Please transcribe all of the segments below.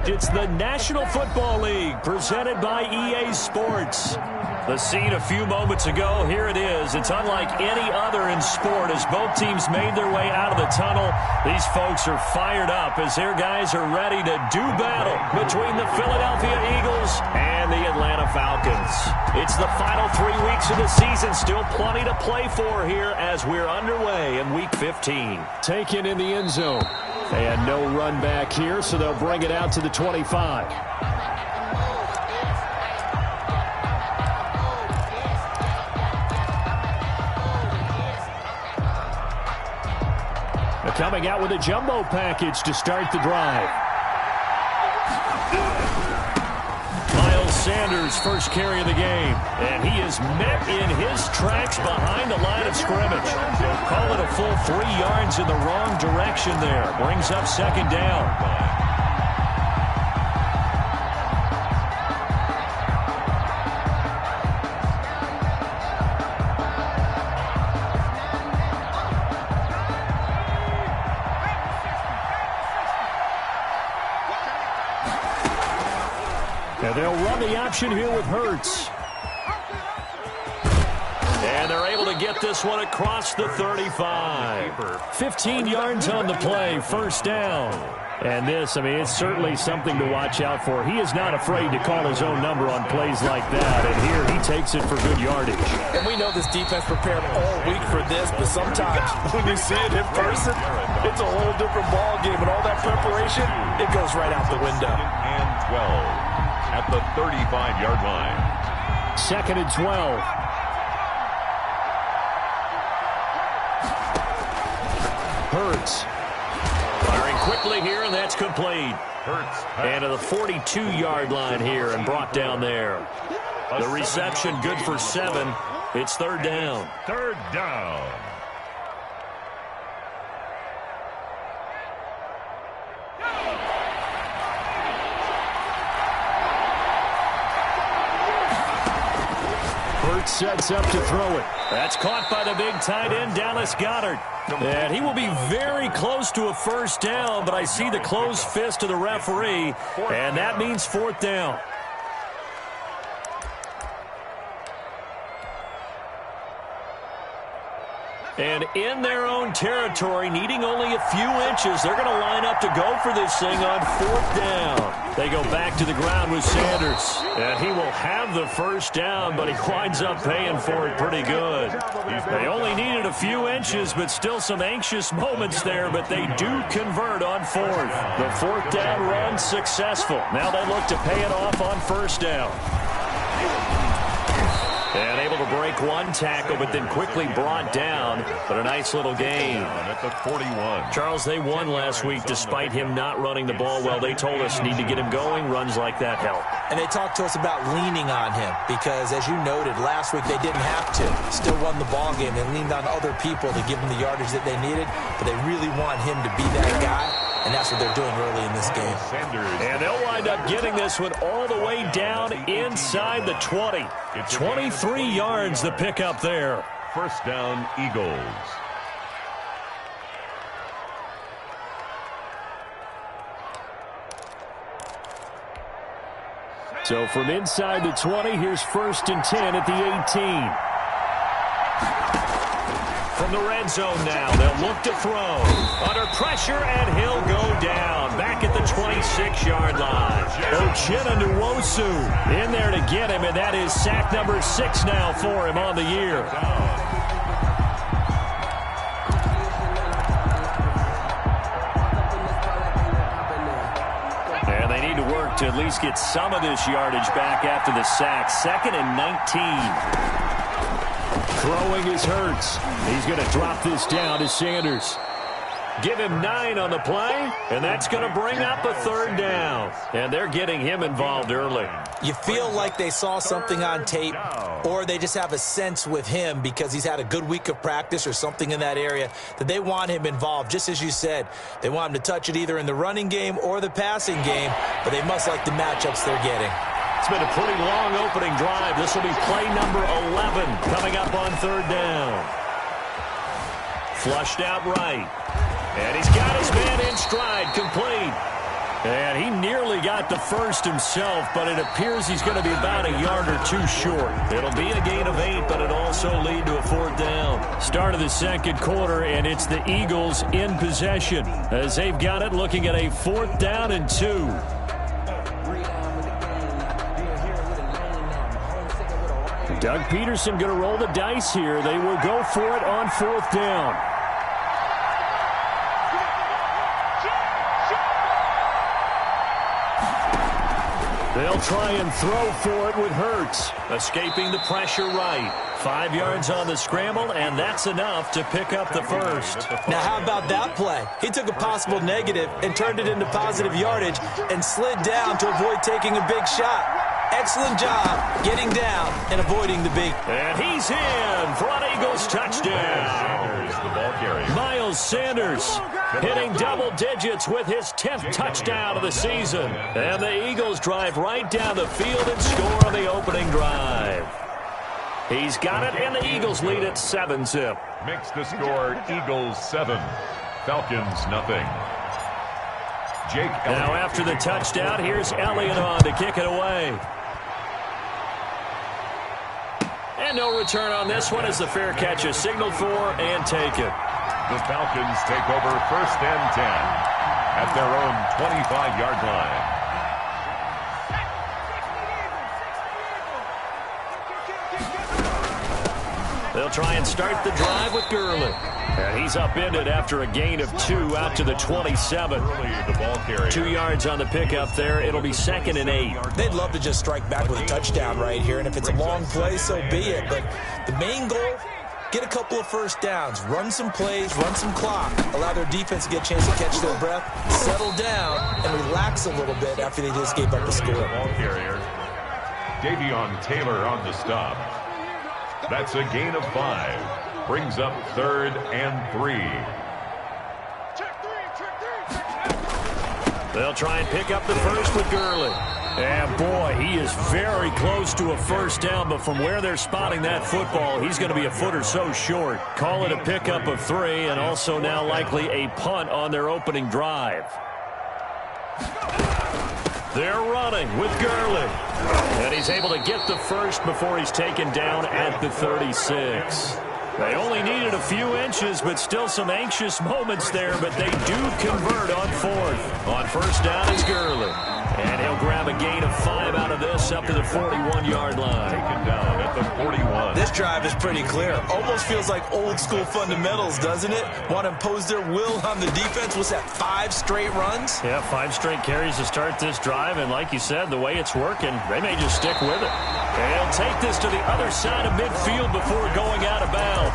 correct. It's the National Football League presented by EA Sports. The scene a few moments ago, here it is. It's unlike any other in sport as both teams made their way out of the tunnel. These folks are fired up as their guys are ready to do battle between the Philadelphia Eagles and the Atlanta Falcons. It's the final 3 weeks of the season. Still plenty to play for here as we're underway in Week 15. Taken in the end zone. And no run back here, so they'll bring it out to the 25. Coming out with a jumbo package to start the drive. Miles Sanders, first carry of the game. And he is met in his tracks behind the line of scrimmage. Call it a full 3 yards in the wrong direction there. Brings up second down. They'll run the option here with Hurts. And they're able to get this one across the 35. 15 yards on the play, first down. And this, it's certainly something to watch out for. He is not afraid to call his own number on plays like that. And here he takes it for good yardage. And we know this defense prepared all week for this, but sometimes when you see it in person, it's a whole different ball game. And all that preparation, it goes right out the window. And 12. At the 35-yard line. 2nd and 12. Hurts. Firing quickly here, and that's complete. Hurts. And to the 42-yard line here and brought down there. The reception good for 7. It's third down. Third down. Sets up to throw it. That's caught by the big tight end, Dallas Goedert. And he will be very close to a first down, but I see the closed fist of the referee, and that means fourth down. And in their own territory, needing only a few inches, they're going to line up to go for this thing on fourth down. They go back to the ground with Sanders. And he will have the first down, but he winds up paying for it pretty good. They only needed a few inches, but still some anxious moments there, but they do convert on fourth. The fourth down run successful. Now they look to pay it off on first down. And able to break one tackle, but then quickly brought down. But a nice little game. At the 41. Charles, they won last week despite him not running the ball well. They told us need to get him going. Runs like that help. And they talked to us about leaning on him because, as you noted, last week they didn't have to. Still won the ball game. They leaned on other people to give them the yardage that they needed. But they really want him to be that guy. And that's what they're doing early in this game. And they'll wind up getting this one all the way down inside the 20. 23 yards the pickup there. First down, Eagles. So from inside the 20, here's 1st and 10 at the 18. From the red zone now, they'll look to throw. Under pressure, and he'll go down. Back at the 26-yard line. Uchenna Nwosu in there to get him, and that is sack number 6 now for him on the year. And they need to work to at least get some of this yardage back after the sack. 2nd and 19. Throwing is Hurts. He's going to drop this down to Sanders. Give him 9 on the play, and that's going to bring up a third down. And they're getting him involved early. You feel like they saw something on tape, or they just have a sense with him because he's had a good week of practice or something in that area that they want him involved. Just as you said, they want him to touch it either in the running game or the passing game, but they must like the matchups they're getting. It's been a pretty long opening drive. This will be play number 11 coming up on third down. Flushed out right. And he's got his man in stride, complete. And he nearly got the first himself, but it appears he's going to be about a yard or two short. It'll be a gain of 8, but it'll also lead to a 4th down. Start of the second quarter, and it's the Eagles in possession as they've got it looking at a 4th down and 2. Doug Peterson going to roll the dice here. They will go for it on 4th down. They'll try and throw for it with Hurts. Escaping the pressure right. 5 yards on the scramble, and that's enough to pick up the first. Now, how about that play? He took a possible negative and turned it into positive yardage and slid down to avoid taking a big shot. Excellent job getting down and avoiding the big. And he's in for an Eagles touchdown. The ball carrier. Miles Sanders hitting double digits with his 10th touchdown of the season. And the Eagles drive right down the field and score on the opening drive. He's got it, and the Eagles lead at 7-zip. Makes the score Eagles 7, Falcons nothing. Jake Elliott. Now after the touchdown, here's Elliott on to kick it away. And no return on this one as the fair catch is signaled for and taken. The Falcons take over 1st and 10 at their own 25-yard line. They'll try and start the drive with Gurley. And he's upended after a gain of 2 out to the 27. The ball carrier. 2 yards on the pickup there. It'll be 2nd and 8. They'd love to just strike back with a touchdown right here, and if it's a long play, so be it. But the main goal, get a couple of first downs, run some plays, run some clock, allow their defense to get a chance to catch their breath, settle down, and relax a little bit after they just gave up a score. Ball carrier. Davion Taylor on the stop. That's a gain of 5. Brings up 3rd and 3. They'll try and pick up the first with Gurley. And boy, he is very close to a first down, but from where they're spotting that football, he's going to be a foot or so short. Call it a pickup of 3, and also now likely a punt on their opening drive. They're running with Gurley. And he's able to get the first before he's taken down at the 36. They only needed a few inches, but still some anxious moments there, but they do convert on 4th. On 1st down, it's Gurley. And he'll grab a gain of 5 out of this up to the 41-yard line. Taken down at the 41. This drive is pretty clear. Almost feels like old school fundamentals, doesn't it? Want to impose their will on the defense. What's that, 5 straight runs? Yeah, 5 straight carries to start this drive, and like you said, the way it's working, they may just stick with it. And he'll take this to the other side of midfield before going out of bounds.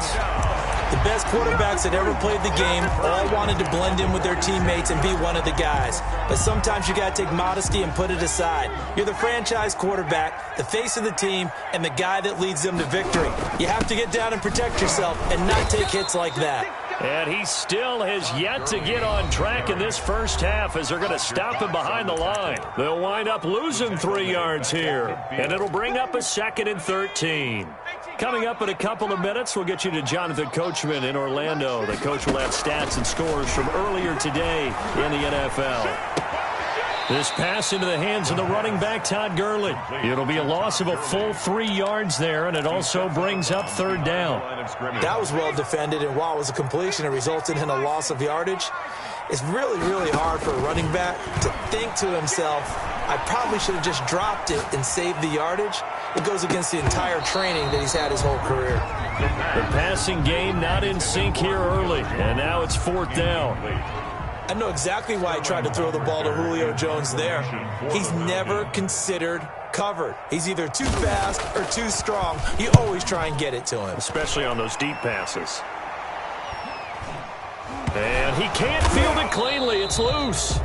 The best quarterbacks that ever played the game all wanted to blend in with their teammates and be one of the guys. But sometimes you got to take modesty and put it aside. You're the franchise quarterback, the face of the team, and the guy that leads them to victory. You have to get down and protect yourself and not take hits like that. And he still has yet to get on track in this first half as they're going to stop him behind the line. They'll wind up losing 3 yards here, and it'll bring up a 2nd and 13. Coming up in a couple of minutes, we'll get you to Jonathan Coachman in Orlando. The coach will have stats and scores from earlier today in the NFL. This pass into the hands of the running back, Todd Gurley. It'll be a loss of a full 3 yards there, and it also brings up 3rd down. That was well defended, and while it was a completion, it resulted in a loss of yardage. It's really, really hard for a running back to think to himself, I probably should have just dropped it and saved the yardage. It goes against the entire training that he's had his whole career. The passing game not in sync here early, and now it's 4th down. I know exactly why he tried to throw the ball to Julio Jones there. He's never considered covered. He's either too fast or too strong. You always try and get it to him. Especially on those deep passes. And he can't field it cleanly. It's loose.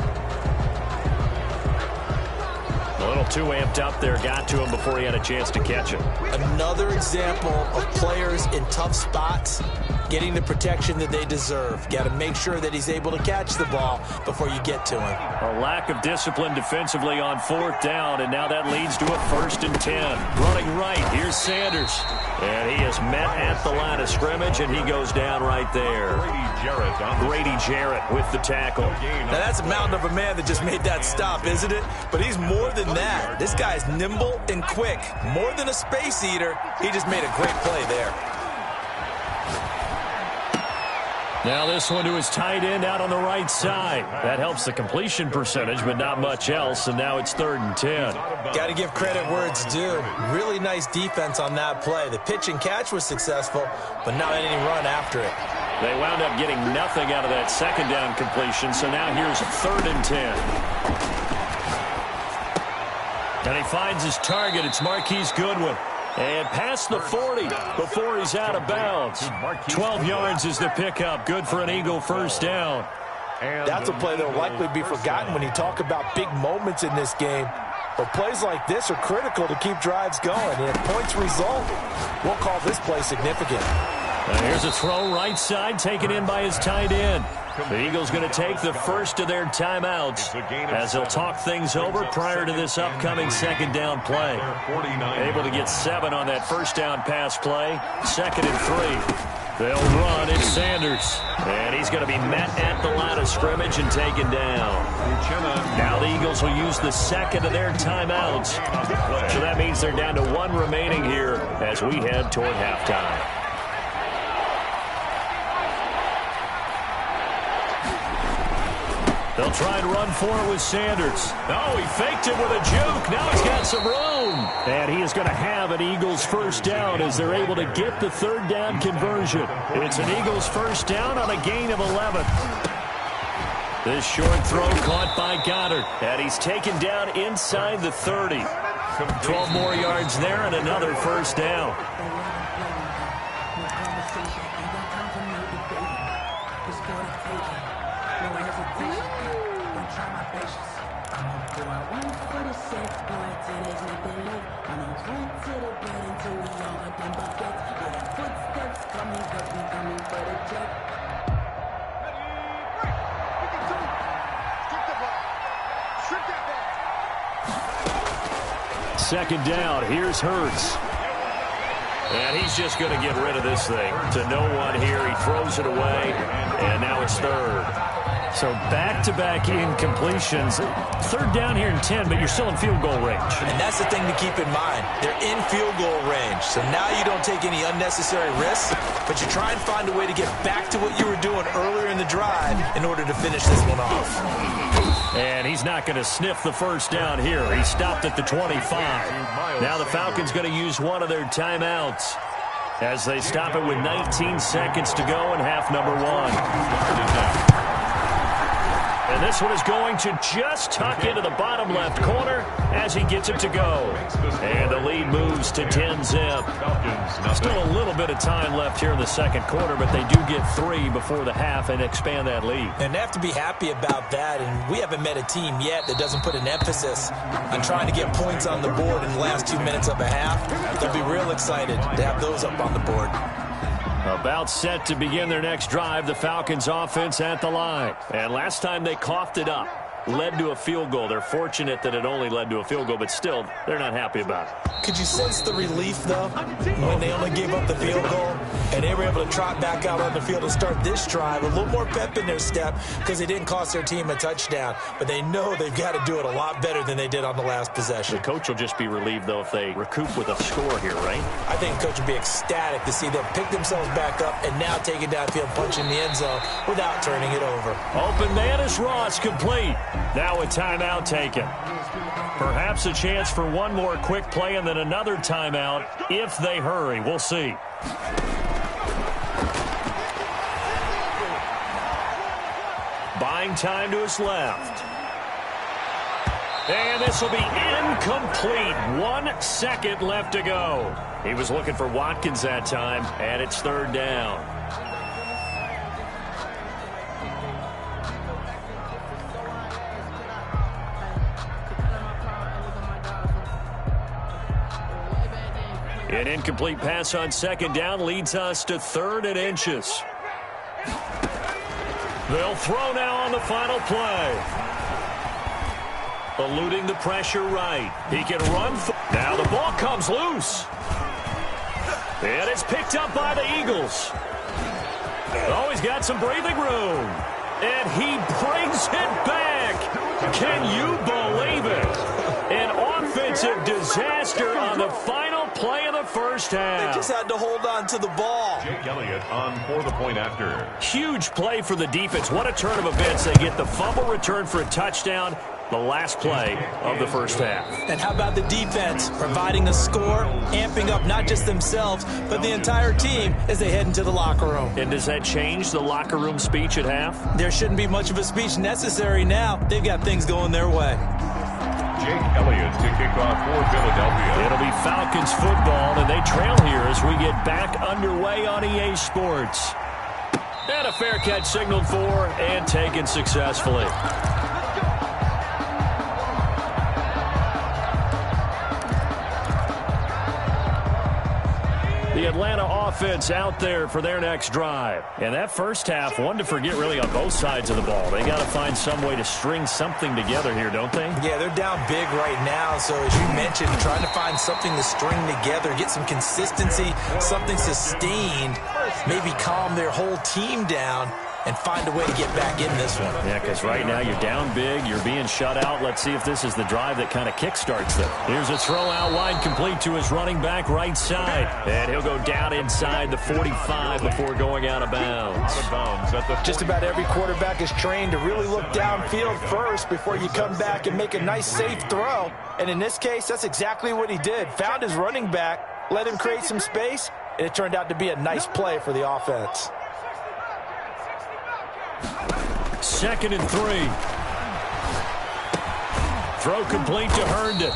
A little too amped up there. Got to him before he had a chance to catch it. Another example of players players in tough spots getting the protection that they deserve. Got to make sure that he's able to catch the ball before you get to him. A lack of discipline defensively on 4th down, and now that leads to a 1st and 10. Running right, here's Sanders. And he is met at the line of scrimmage, and he goes down right there. Grady Jarrett with the tackle. Now that's a mountain of a man that just made that stop, isn't it? But he's more than that. This guy's nimble and quick. More than a space eater, he just made a great play there. Now this one to his tight end out on the right side. That helps the completion percentage, but not much else, and now it's 3rd and 10. Got to give credit where it's due. Really nice defense on that play. The pitch and catch was successful, but not any run after it. They wound up getting nothing out of that 2nd down completion, so now here's 3rd and 10. And he finds his target. It's Marquise Goodwin. And past the 40 before he's out of bounds. 12 yards is the pickup. Good for an Eagle 1st down. That's a play that will likely be forgotten when you talk about big moments in this game. But plays like this are critical to keep drives going. And if points result, we'll call this play significant. And here's a throw right side taken in by his tight end. The Eagles going to take the first of their timeouts as they'll talk things over prior to this upcoming 2nd down play. Able to get 7 on that 1st down pass play. 2nd and 3. They'll run. It's Sanders. And he's going to be met at the line of scrimmage and taken down. Now the Eagles will use the 2nd of their timeouts. So that means they're down to 1 remaining here as we head toward halftime. They'll try and run for it with Sanders. Oh, he faked it with a juke. Now he's got some room. And he is going to have an Eagles 1st down as they're able to get the 3rd down conversion. It's an Eagles 1st down on a gain of 11. This short throw caught by Goddard. And he's taken down inside the 30. 12 more yards there and another 1st down. Second down, here's Hurts. And he's just going to get rid of this thing. To no one here, he throws it away, and now it's 3rd. So back-to-back incompletions. 3rd down here in 10, but you're still in field goal range. And that's the thing to keep in mind. They're in field goal range. So now you don't take any unnecessary risks, but you try and find a way to get back to what you were doing earlier in the drive in order to finish this one off. And he's not going to sniff the 1st down here. He stopped at the 25. Now the Falcons going to use one of their timeouts as they stop it with 19 seconds to go in half number 1. And this one is going to just tuck into the bottom left corner as he gets it to go. And the lead moves to 10-zip. Still a little bit of time left here in the 2nd quarter, but they do get 3 before the half and expand that lead. And they have to be happy about that. And we haven't met a team yet that doesn't put an emphasis on trying to get points on the board in the last 2 minutes of a half. They'll be real excited to have those up on the board. About set to begin their next drive, the Falcons offense at the line. And last time they coughed it up, led to a field goal. They're fortunate that it only led to a field goal, but still, they're not happy about it. Could you sense the relief, though, when they only gave up the field goal and they were able to trot back out on the field and start this drive? A little more pep in their step because it didn't cost their team a touchdown, but they know they've got to do it a lot better than they did on the last possession. The coach will just be relieved, though, if they recoup with a score here, right? I think the coach will be ecstatic to see them pick themselves back up and now take it downfield, punch in the end zone without turning it over. Open man is Ross, complete. Now a timeout taken. Perhaps a chance for one more quick play and then another timeout if they hurry. We'll see. Buying time to his left. And this will be incomplete. 1 second left to go. He was looking for Watkins that time, and it's 3rd down. An incomplete pass on second down leads us to 3rd and inches. They'll throw now on the final play. Eluding the pressure right. He can run. Now the ball comes loose. And it's picked up by the Eagles. Oh, he's got some breathing room. And he brings it back. Can you believe it? An offensive disaster on the final play of the first half. They just had to hold on to the ball. Jake Elliott on for the point after. Huge play for the defense. What a turn of events. They get the fumble return for a touchdown. The last play of the first half. And how about the defense providing a score, amping up not just themselves, but the entire team as they head into the locker room. And does that change the locker room speech at half? There shouldn't be much of a speech necessary now. They've got things going their way. Jake Elliott to kick off for Philadelphia. It'll be Falcons football, and they trail here as we get back underway on EA Sports. And a fair catch signaled for and taken successfully. The Atlanta offense out there for their next drive. And that first half, one to forget really on both sides of the ball. They got to find some way to string something together here, don't they? Yeah, they're down big right now. So as you mentioned, trying to find something to string together, get some consistency, something sustained, maybe calm their whole team down and find a way to get back in this one. Yeah, because right now you're down big, you're being shut out. Let's see if this is the drive that kind of kickstarts them. Here's a throw out wide, complete to his running back right side. And he'll go down inside the 45 before going out of bounds. Just about every quarterback is trained to really look downfield first before you come back and make a nice, safe throw. And in this case, that's exactly what he did. Found his running back, let him create some space, and it turned out to be a nice play for the offense. 2nd and 3. Throw complete to Herndon.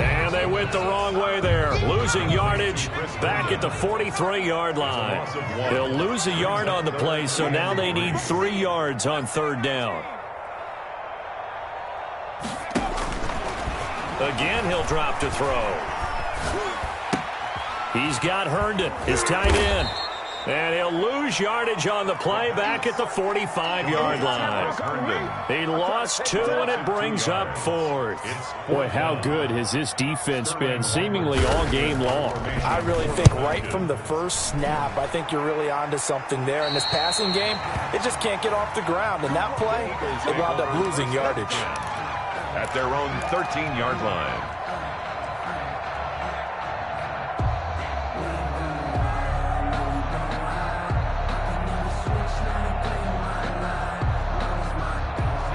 And they went the wrong way there. Losing yardage back at the 43-yard line. They'll lose a yard on the play, so now they need 3 yards on 3rd down. Again, he'll drop to throw. He's got Herndon, his tight end. And he'll lose yardage on the play back at the 45-yard line. He lost 2, and it brings up 4th. Boy, how good has this defense been seemingly all game long? I really think right from the first snap, I think you're really onto something there. In this passing game, it just can't get off the ground. In that play, they wound up losing yardage. At their own 13-yard line.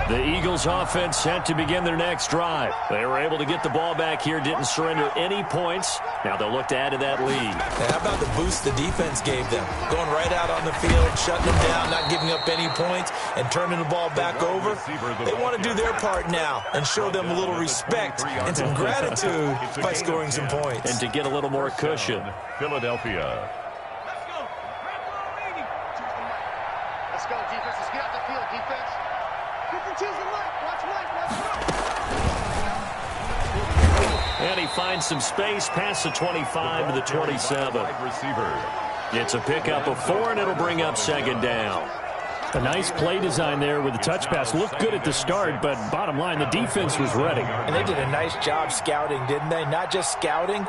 The Eagles offense set to begin their next drive. They were able to get the ball back here, didn't surrender any points. Now they'll look to add to that lead. And how about the boost the defense gave them? Going right out on the field, shutting them down, not giving up any points, and turning the ball back over. They want to do their part now and show them a little respect and some gratitude by scoring some points. And to get a little more cushion. Philadelphia. Let's go, defense. Let's get out the field, defense. And he finds some space past the 25 to the 27. It's a pickup of 4, and it'll bring up 2nd down. A nice play design there with the touch pass. Looked good at the start, but bottom line, the defense was ready. And they did a nice job scouting, didn't they? Not just scouting,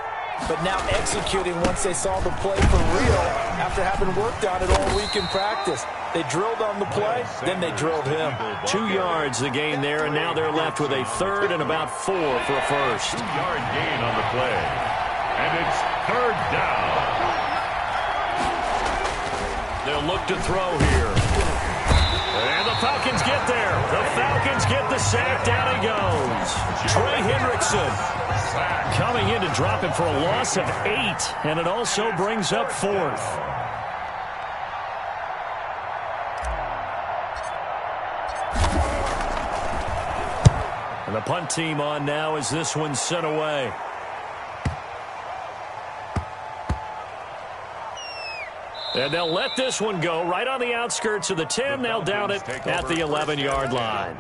but now executing once they saw the play for real after having worked on it all week in practice. They drilled on the play, then they drilled him. 2 yards the gain there, and now they're left with a 3rd and about 4 for a first. 2-yard gain on the play. And it's 3rd down. They'll look to throw here. And the Falcons get there. The Falcons get the sack. Down he goes. Trey Hendrickson coming in to drop him for a loss of 8. And it also brings up 4th. And the punt team on now as this one's sent away. And they'll let this one go right on the outskirts of the 10. They'll down it at the 11-yard line.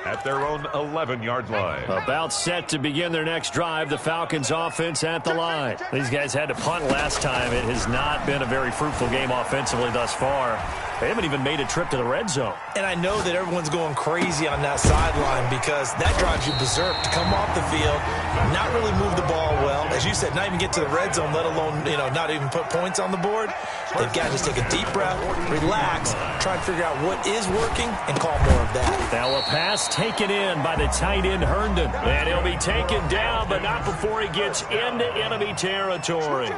at their own 11-yard line. About set to begin their next drive. The Falcons offense at the line. These guys had to punt last time. It has not been a very fruitful game offensively thus far. They haven't even made a trip to the red zone. And I know that everyone's going crazy on that sideline because that drives you berserk to come off the field, not really move the ball well. As you said, not even get to the red zone, let alone, not even put points on the board. They've got to just take a deep breath, relax, try and figure out what is working, and call more of that. Now a pass taken in by the tight end Herndon. And he'll be taken down, but not before he gets into enemy territory.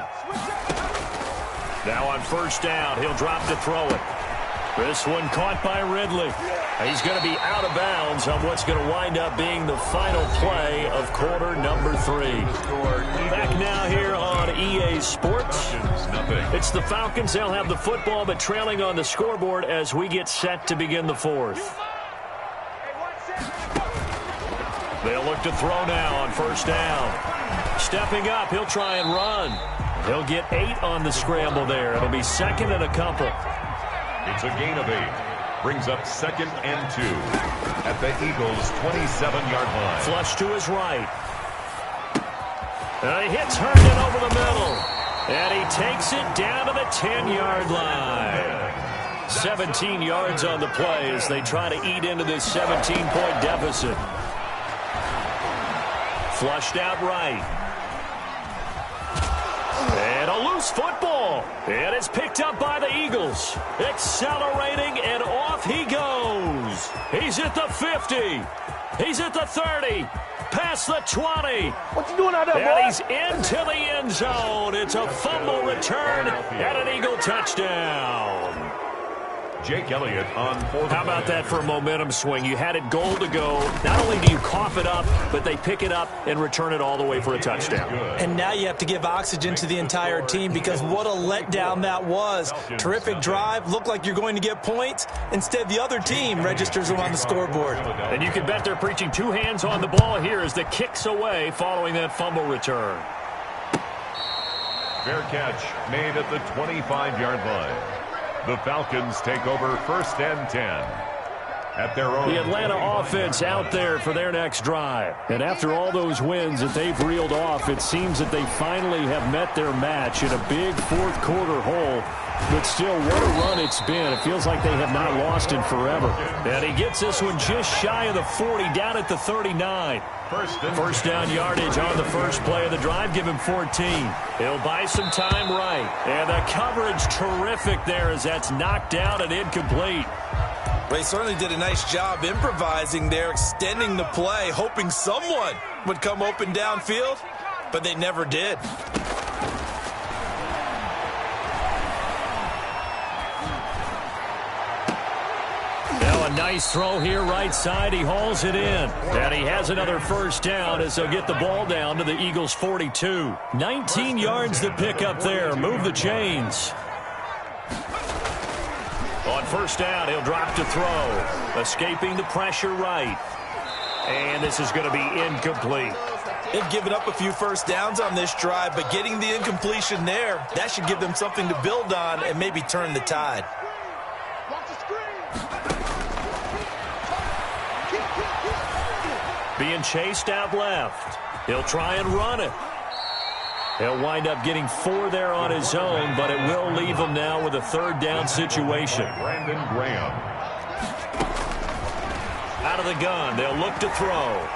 Now on first down, he'll drop to throw it. This one caught by Ridley. He's going to be out of bounds on what's going to wind up being the final play of quarter number 3. Back now here on EA Sports. It's the Falcons. They'll have the football, but trailing on the scoreboard as we get set to begin the 4th. They'll look to throw now on first down. Stepping up, he'll try and run. He'll get 8 on the scramble there. It'll be second and a couple. It's a gain of 8. Brings up 2nd and 2 at the Eagles' 27-yard line. Flush to his right. And he hits Herndon over the middle. And he takes it down to the 10-yard line. 17 yards on the play as they try to eat into this 17-point deficit. Flushed out right. And a loose football. And it's picked up by the Eagles. Accelerating, and off he goes. He's at the 50. He's at the 30. Past the 20. What you doing out there, boy? And he's into the end zone. It's a fumble return and an Eagle touchdown. Jake Elliott on 4th. How about that for a momentum swing? You had it goal to go. Not only do you cough it up, but they pick it up and return it all the way for a touchdown. And now you have to give oxygen to the entire team because what a letdown that was. Terrific drive. Looked like you're going to get points. Instead, the other team registers them on the scoreboard. And you can bet they're preaching 2 hands on the ball here as the kick's away following that fumble return. Fair catch made at the 25-yard line. The Falcons take over 1st and 10 at their own. The Atlanta offense out there for their next drive. And after all those wins that they've reeled off, it seems that they finally have met their match in a big 4th quarter hole. But still, what a run it's been. It feels like they have not lost in forever. And he gets this one just shy of the 40, down at the 39. First down yardage on the first play of the drive. Give him 14. He'll buy some time right. And the coverage terrific there as that's knocked down and incomplete. Well, he certainly did a nice job improvising there, extending the play, hoping someone would come open downfield, but they never did. A nice throw here right side. He hauls it in. And he has another first down as they'll get the ball down to the Eagles' 42. 19 yards to pick up there. Move the chains. On first down, he'll drop to throw. Escaping the pressure right. And this is going to be incomplete. They've given up a few first downs on this drive, but getting the incompletion there, that should give them something to build on and maybe turn the tide. Being chased out left. He'll try and run it. He'll wind up getting 4 there on his own, but it will leave him now with a 3rd down situation. Brandon Graham. Out of the gun. They'll look to throw.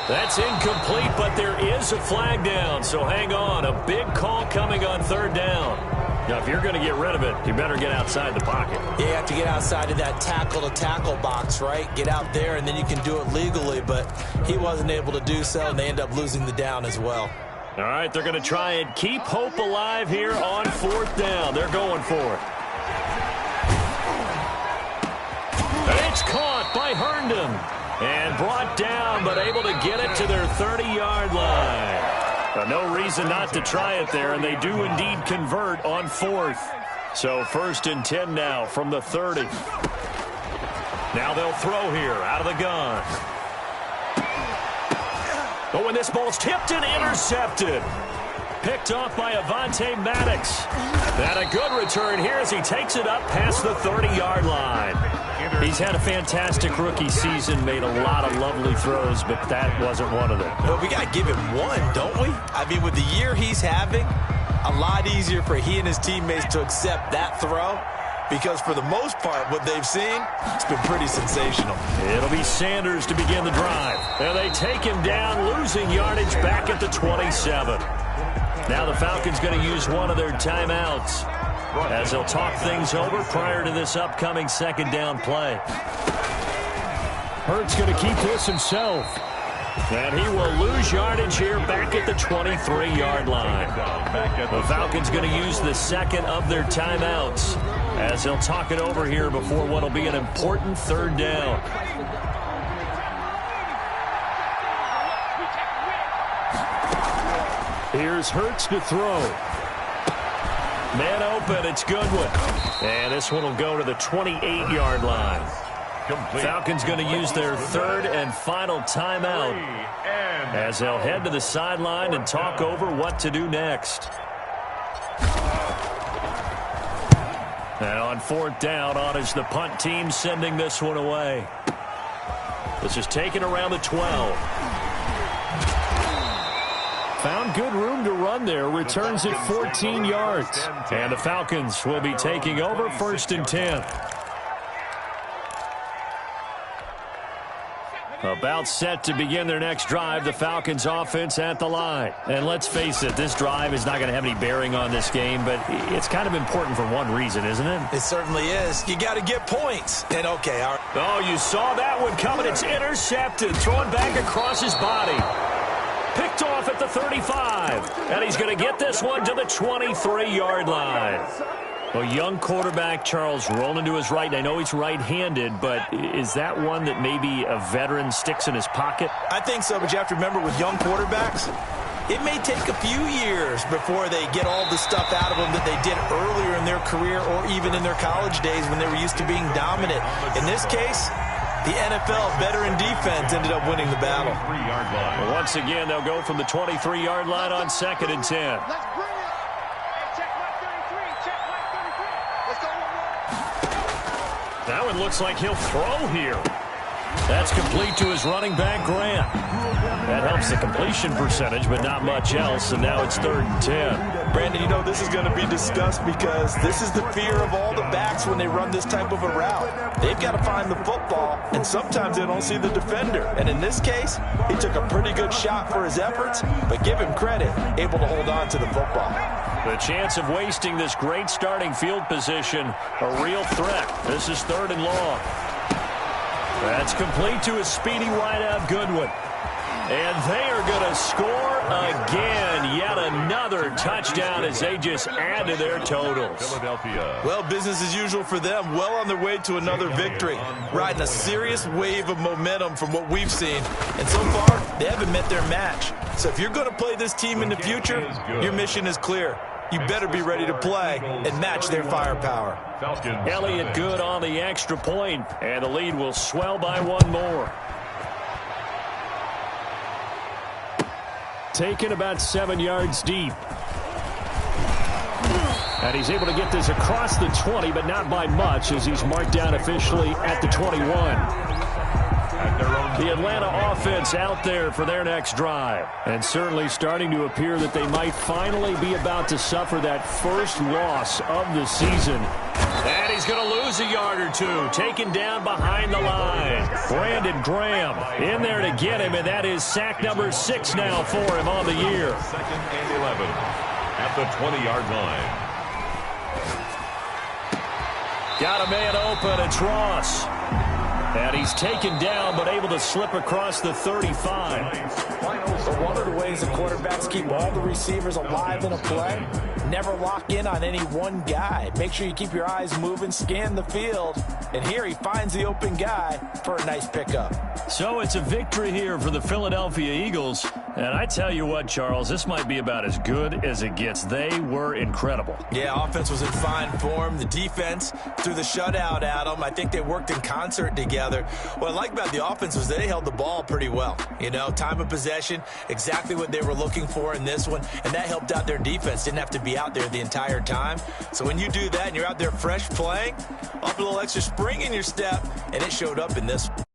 That's incomplete, but there is a flag down, so hang on. A big call coming on 3rd down. Now, if you're going to get rid of it, you better get outside the pocket. Yeah, you have to get outside of that tackle-to-tackle box, right? Get out there, and then you can do it legally, but he wasn't able to do so, and they end up losing the down as well. All right, they're going to try and keep hope alive here on 4th down. They're going for it. And it's caught by Herndon. And brought down, but able to get it to their 30-yard line. No reason not to try it there, and they do indeed convert on 4th. So 1st and 10 now from the 30. Now they'll throw here out of the gun. Oh, and this ball's tipped and intercepted. Picked off by Avonte Maddox. And a good return here as he takes it up past the 30-yard line. He's had a fantastic rookie season, made a lot of lovely throws, but that wasn't one of them. Well, we got to give him one, don't we? I mean, with the year he's having, a lot easier for he and his teammates to accept that throw, because for the most part, what they've seen, it's been pretty sensational. It'll be Sanders to begin the drive. And they take him down, losing yardage back at the 27. Now the Falcons going to use one of their timeouts as they'll talk things over prior to this upcoming second down play. Hurts going to keep this himself. And he will lose yardage here back at the 23-yard line. The Falcons going to use the second of their timeouts as they'll talk it over here before what will be an important third down. Here's Hurts to throw. Man open, it's Goodwin. And this one will go to the 28-yard line. Falcons going to use their third and final timeout as they'll head to the sideline and talk over what to do next. And on fourth down, on is the punt team sending this one away. This is taken around the 12. Found good room to run there. Returns at 14 yards. And the Falcons will be taking over 1st and 10. About set to begin their next drive, the Falcons offense at the line. And let's face it, this drive is not going to have any bearing on this game, but it's kind of important for one reason, isn't it? It certainly is. You got to get points. And okay, oh, you saw that one coming. It's intercepted, thrown back across his body. Picked off at the 35. And he's going to get this one to the 23-yard line. Well, young quarterback Charles rolling to his right. I know he's right-handed, but is that one that maybe a veteran sticks in his pocket? I think so, but you have to remember with young quarterbacks, it may take a few years before they get all the stuff out of them that they did earlier in their career or even in their college days when they were used to being dominant. In this case, the NFL veteran defense ended up winning the battle. Well, once again, they'll go from the 23-yard line on 2nd and 10. That one looks like he'll throw here. That's complete to his running back, Grant. That helps the completion percentage, but not much else, and now it's 3rd and 10. Brandon, you know this is going to be discussed because this is the fear of all the backs when they run this type of a route. They've got to find the football, and sometimes they don't see the defender. And in this case, he took a pretty good shot for his efforts, but give him credit, able to hold on to the football. The chance of wasting this great starting field position, a real threat. This is 3rd and long. That's complete to his speedy wideout, Goodwin. And they are going to score again. Yet another touchdown as they just add to their totals. Philadelphia. Well, business as usual for them. Well on their way to another victory. Riding a serious wave of momentum from what we've seen. And so far, they haven't met their match. So if you're going to play this team in the future, your mission is clear. You better be ready to play and match their firepower. Elliott good on the extra point, and the lead will swell by one more. Taken about 7 yards deep. And he's able to get this across the 20, but not by much as he's marked down officially at the 21. The Atlanta offense out there for their next drive. And certainly starting to appear that they might finally be about to suffer that first loss of the season. And he's going to lose a yard or two. Taken down behind the line. Brandon Graham in there to get him, and that is sack number 6 now for him on the year. 2nd and 11 at the 20-yard line. Got a man open. It's Ross. And he's taken down, but able to slip across the 35. So one of the ways the quarterbacks keep all the receivers alive in a play, never lock in on any one guy. Make sure you keep your eyes moving, scan the field. And here he finds the open guy for a nice pickup. So it's a victory here for the Philadelphia Eagles. And I tell you what, Charles, this might be about as good as it gets. They were incredible. Yeah, offense was in fine form. The defense threw the shutout at them. I think they worked in concert together. What I like about the offense was they held the ball pretty well. You know, time of possession, exactly what they were looking for in this one, and that helped out their defense. Didn't have to be out there the entire time. So when you do that and you're out there fresh playing, up a little extra spring in your step, and it showed up in this one.